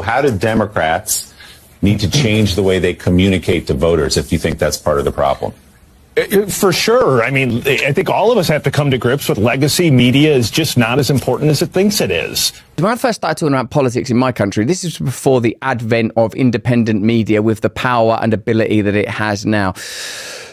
How do Democrats need to change the way they communicate to voters if you think that's part of the problem? For sure. I mean, I think all of us have to come to grips with legacy media is just not as important as it thinks it is. When I first started talking about politics in my country, this is before the advent of independent media with the power and ability that it has now.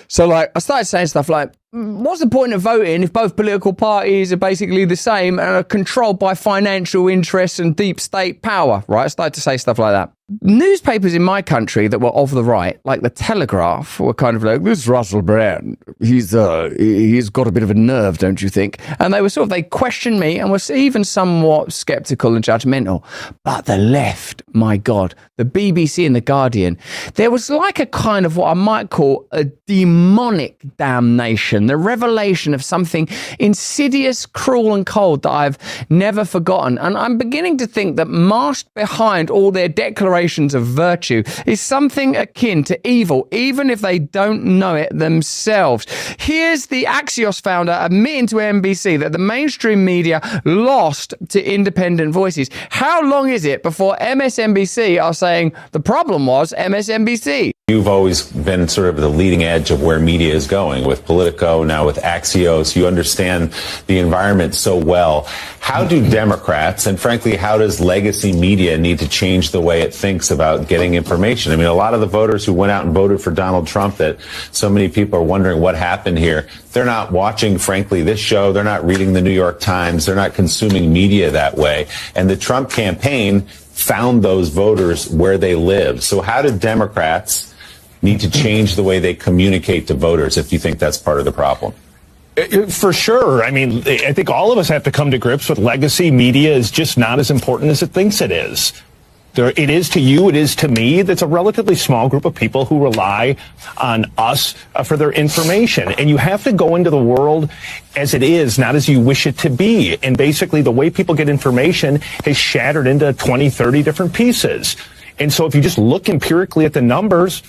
So, I started saying stuff like, what's the point of voting if both political parties are basically the same and are controlled by financial interests and deep state power, right? I started to say stuff like that. Newspapers in my country that were of the right, like the Telegraph, were kind of like, this Russell Brand, he's got a bit of a nerve, don't you think? And they questioned me and were even somewhat skeptical and judgmental. But the left, my God, the BBC and the Guardian, there was like a kind of what I might call a demonic damnation, the revelation of something insidious, cruel and cold that I've never forgotten. And I'm beginning to think that masked behind all their declarations of virtue is something akin to evil, even if they don't know it themselves. Here's the Axios founder admitting to NBC that the mainstream media lost to independent voices. How long is it before MSNBC are saying the problem was MSNBC? You've always been sort of the leading edge of where media is going with Politico, now with Axios. You understand the environment so well. How do Democrats, and frankly, how does legacy media need to change the way it thinks about getting information? I mean, a lot of the voters who went out and voted for Donald Trump that so many people are wondering what happened here, they're not watching, frankly, this show. They're not reading the New York Times. They're not consuming media that way. And the Trump campaign found those voters where they live. So how do Democrats need to change the way they communicate to voters if you think that's part of the problem? For sure. I mean, I think all of us have to come to grips with legacy media is just not as important as it thinks it is. It is to you, it is to me. That's a relatively small group of people who rely on us for their information. And you have to go into the world as it is, not as you wish it to be. And basically, the way people get information is shattered into 20, 30 different pieces. And so if you just look empirically at the numbers,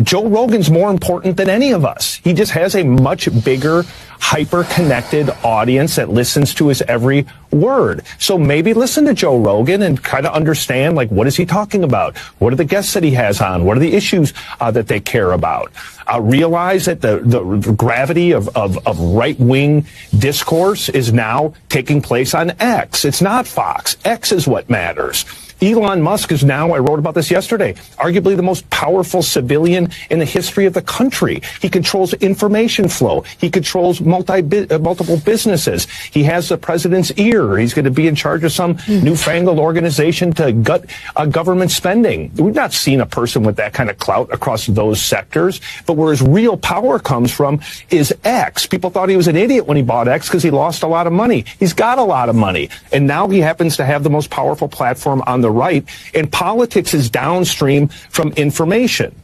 Joe Rogan's more important than any of us. He just has a much bigger, hyper-connected audience that listens to his every word. So maybe listen to Joe Rogan and kind of understand, what is he talking about? What are the guests that he has on? What are the issues that they care about? Realize that the gravity of right-wing discourse is now taking place on X. It's not Fox. X is what matters. Elon Musk is now, I wrote about this yesterday, arguably the most powerful civilian in the history of the country. He controls information flow. He controls multiple businesses. He has the president's ear. He's going to be in charge of some newfangled organization to gut government spending. We've not seen a person with that kind of clout across those sectors. But where his real power comes from is X. People thought he was an idiot when he bought X because he lost a lot of money. He's got a lot of money. And now he happens to have the most powerful platform on the right, and politics is downstream from information.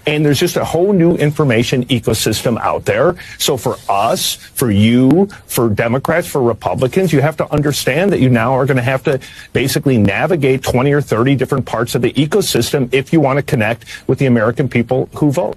And there's just a whole new information ecosystem out there. So for us, for you, for Democrats, for Republicans, you have to understand that you now are going to have to basically navigate 20 or 30 different parts of the ecosystem if you want to connect with the American people who vote.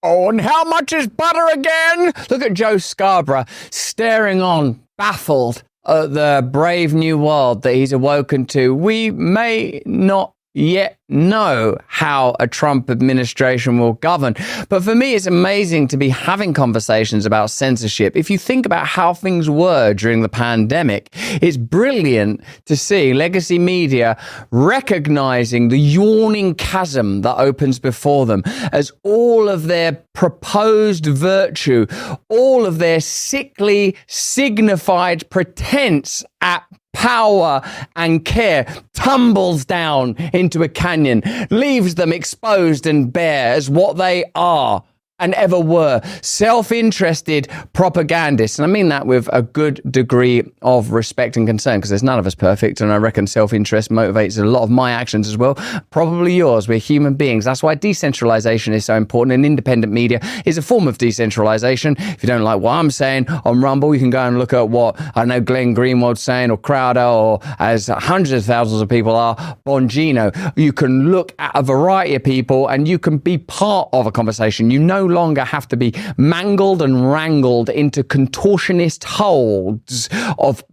Oh, and how much is butter again? Look at Joe Scarborough staring on, baffled at the brave new world that he's awoken to. We may not yet know how a Trump administration will govern. But for me, it's amazing to be having conversations about censorship. If you think about how things were during the pandemic, it's brilliant to see legacy media recognizing the yawning chasm that opens before them as all of their proposed virtue, all of their sickly signified pretense at power and care tumbles down into a canyon, leaves them exposed and bare as what they are and ever were, self-interested propagandists. And I mean that with a good degree of respect and concern, because there's none of us perfect, and I reckon self-interest motivates a lot of my actions as well, probably yours. We're human beings. That's why decentralization is so important, and independent media is a form of decentralization. If you don't like what I'm saying on Rumble, you can go and look at what, I know, Glenn Greenwald's saying, or Crowder, or as hundreds of thousands of people are, Bongino. You can look at a variety of people and you can be part of a conversation. You no longer have to be mangled and wrangled into contortionist holds of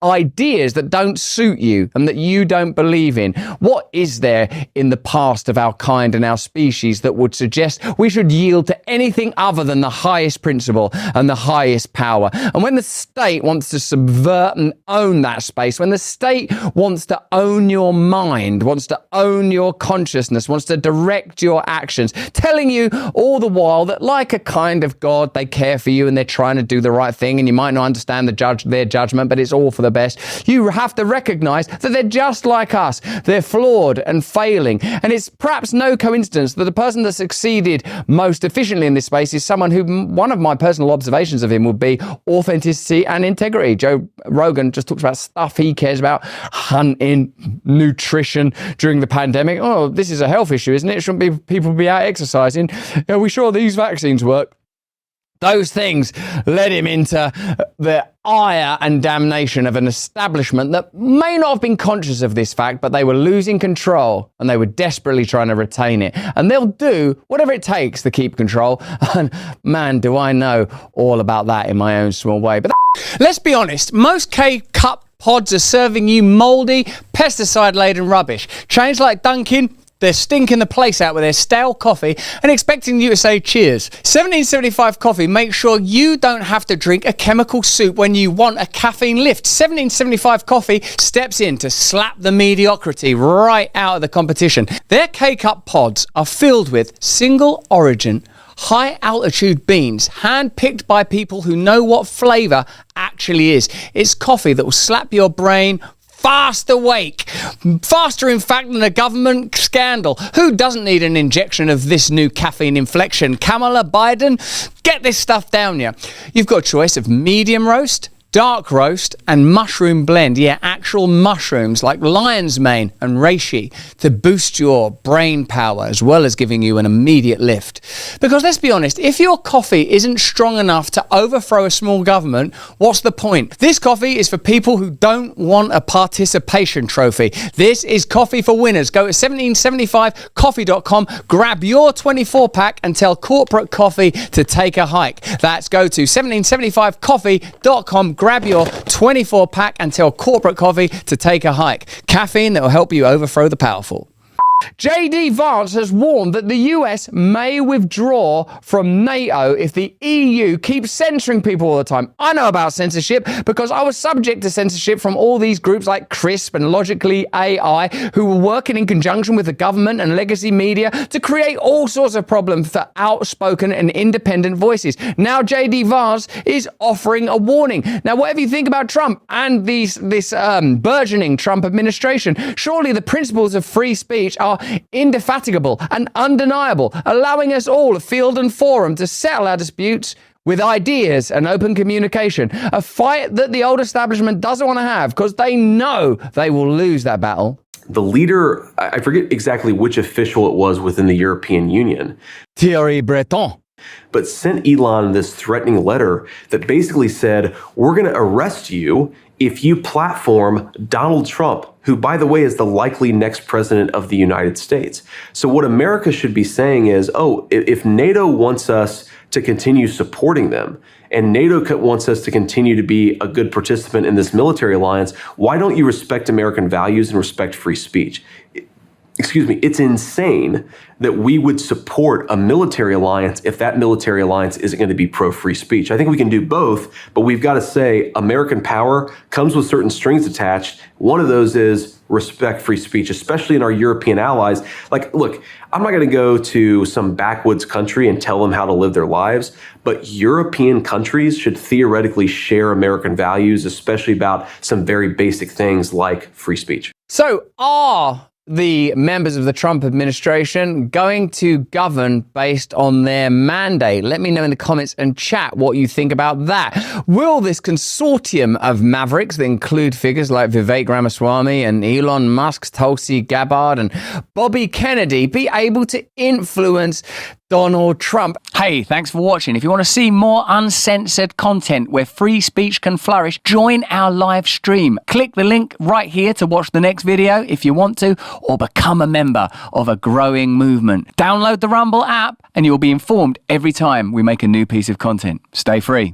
ideas that don't suit you and that you don't believe in? What is there in the past of our kind and our species that would suggest we should yield to anything other than the highest principle and the highest power? And when the state wants to subvert and own that space, when the state wants to own your mind, wants to own your consciousness, wants to direct your actions, telling you all the while that like a kind of God, they care for you and they're trying to do the right thing, and you might not understand their judgment, but it's all for the best. You have to recognize that they're just like us. They're flawed and failing. And it's perhaps no coincidence that the person that succeeded most efficiently in this space is someone who, one of my personal observations of him would be authenticity and integrity. Joe Rogan just talks about stuff he cares about, hunting, nutrition during the pandemic. Oh, this is a health issue, isn't it? Shouldn't be people be out exercising? Are we sure these vaccines work? Those things led him into the ire and damnation of an establishment that may not have been conscious of this fact, but they were losing control and they were desperately trying to retain it. And they'll do whatever it takes to keep control. And man, do I know all about that in my own small way. But let's be honest, most K-Cup pods are serving you mouldy, pesticide-laden rubbish. Chains like Dunkin', they're stinking the place out with their stale coffee and expecting you to say cheers. 1775 Coffee makes sure you don't have to drink a chemical soup when you want a caffeine lift. 1775 Coffee steps in to slap the mediocrity right out of the competition. Their K-Cup pods are filled with single origin, high-altitude beans, hand-picked by people who know what flavour actually is. It's coffee that will slap your brain fast awake. Faster, in fact, than a government scandal. Who doesn't need an injection of this new caffeine inflection? Kamala Biden? Get this stuff down you. You've got a choice of medium roast, dark roast and mushroom blend. Yeah, actual mushrooms like lion's mane and reishi to boost your brain power as well as giving you an immediate lift. Because let's be honest, if your coffee isn't strong enough to overthrow a small government, what's the point? This coffee is for people who don't want a participation trophy. This is coffee for winners. Go to 1775coffee.com, grab your 24-pack and tell corporate coffee to take a hike. That's go to 1775coffee.com, grab your 24-pack and tell corporate coffee to take a hike. Caffeine that will help you overthrow the powerful. JD Vance has warned that the US may withdraw from NATO if the EU keeps censoring people all the time. I know about censorship because I was subject to censorship from all these groups like CRISP and Logically AI, who were working in conjunction with the government and legacy media to create all sorts of problems for outspoken and independent voices. Now JD Vance is offering a warning. Now, whatever you think about Trump and this burgeoning Trump administration, surely the principles of free speech are indefatigable and undeniable, allowing us all a field and forum to settle our disputes with ideas and open communication. A fight that the old establishment doesn't want to have because they know they will lose that battle. The leader, I forget exactly which official it was within the European Union, Thierry Breton, but sent Elon this threatening letter that basically said, we're going to arrest you if you platform Donald Trump, who, by the way, is the likely next president of the United States. So what America should be saying is, oh, if NATO wants us to continue supporting them, and NATO wants us to continue to be a good participant in this military alliance, why don't you respect American values and respect free speech? It's insane that we would support a military alliance if that military alliance isn't going to be pro-free speech. I think we can do both, but we've got to say American power comes with certain strings attached. One of those is respect free speech, especially in our European allies. Like, look, I'm not going to go to some backwoods country and tell them how to live their lives, but European countries should theoretically share American values, especially about some very basic things like free speech. So are the members of the Trump administration going to govern based on their mandate? Let me know in the comments and chat what you think about that. Will this consortium of mavericks that include figures like Vivek Ramaswamy and Elon Musk's Tulsi Gabbard and Bobby Kennedy be able to influence Donald Trump? Hey, thanks for watching. If you want to see more uncensored content where free speech can flourish, join our live stream. Click the link right here to watch the next video if you want to, or become a member of a growing movement. Download the Rumble app and you'll be informed every time we make a new piece of content. Stay free.